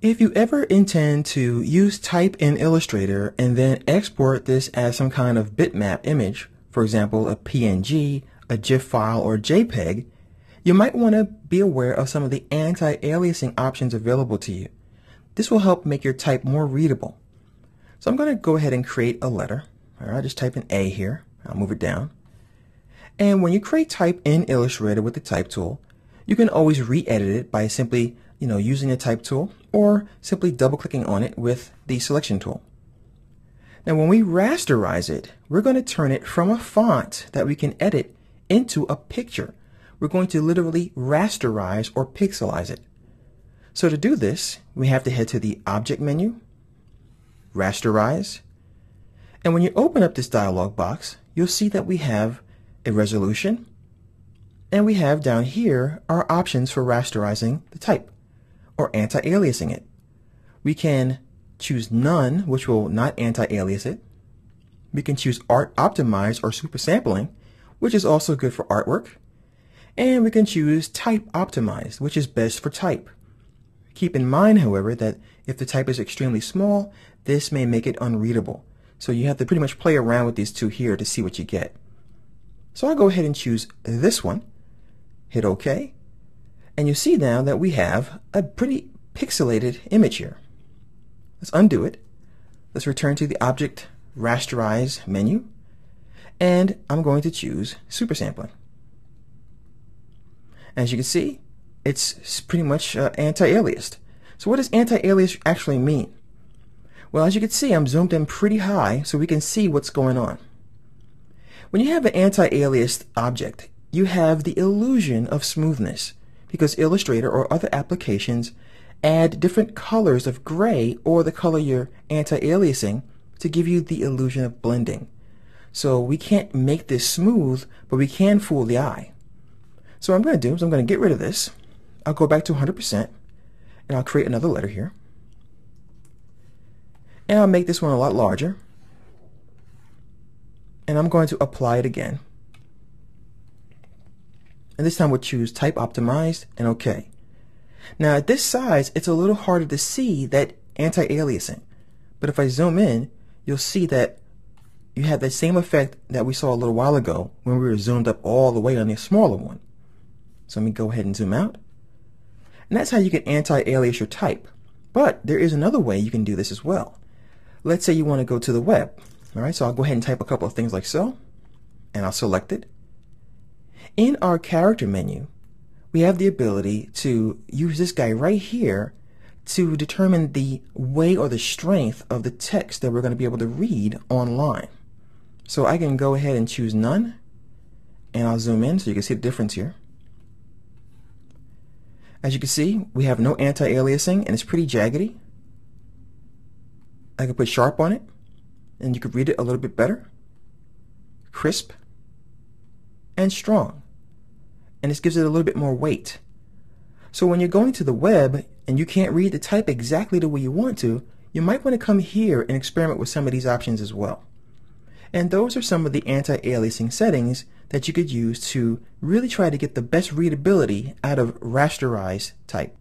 If you ever intend to use type in Illustrator and then export this as some kind of bitmap image, for example a PNG, a GIF file, or JPEG, you might want to be aware of some of the anti-aliasing options available to you. This will help make your type more readable. So I'm going to go ahead and create a letter. I'll just type an A here. I'll move it down. And when you create type in Illustrator with the type tool, you can always re-edit it by simply using the type tool or simply double-clicking on it with the selection tool. Now when we rasterize it, we're going to turn it from a font that we can edit into a picture. We're going to literally rasterize or pixelize it. So to do this, we have to head to the Object menu, Rasterize, and when you open up this dialog box, you'll see that we have a resolution, and we have down here our options for rasterizing the type or anti-aliasing it. We can choose none, which will not anti-alias it. We can choose art optimize or super sampling, which is also good for artwork. And we can choose type optimized, which is best for type. Keep in mind, however, that if the type is extremely small, this may make it unreadable. So you have to pretty much play around with these two here to see what you get. So I'll go ahead and choose this one, hit OK, and you see now that we have a pretty pixelated image here. Let's undo it. Let's return to the Object Rasterize menu, and I'm going to choose Super Sampling. As you can see, it's pretty much anti-aliased. So what does anti-alias actually mean? Well, as you can see, I'm zoomed in pretty high so we can see what's going on. When you have an anti-aliased object, you have the illusion of smoothness because Illustrator or other applications add different colors of gray or the color you're anti-aliasing to give you the illusion of blending. So we can't make this smooth, but we can fool the eye. So what I'm going to do is I'm going to get rid of this. I'll go back to 100% and I'll create another letter here. And I'll make this one a lot larger. And I'm going to apply it again. And this time we'll choose Type Optimized and OK. Now at this size, it's a little harder to see that anti-aliasing. But if I zoom in, you'll see that you have the same effect that we saw a little while ago when we were zoomed up all the way on the smaller one. So let me go ahead and zoom out. And that's how you can anti-alias your type. But there is another way you can do this as well. Let's say you want to go to the web. All right, so I'll go ahead and type a couple of things like so, and I'll select it. In our character menu, we have the ability to use this guy right here to determine the way or the strength of the text that we're going to be able to read online. So I can go ahead and choose none, and I'll zoom in so you can see the difference here. As you can see, we have no anti-aliasing and it's pretty jaggedy. I can put sharp on it and you can read it a little bit better. Crisp and strong. And this gives it a little bit more weight. So when you're going to the web and you can't read the type exactly the way you want to, you might want to come here and experiment with some of these options as well. And those are some of the anti-aliasing settings that you could use to really try to get the best readability out of rasterized type.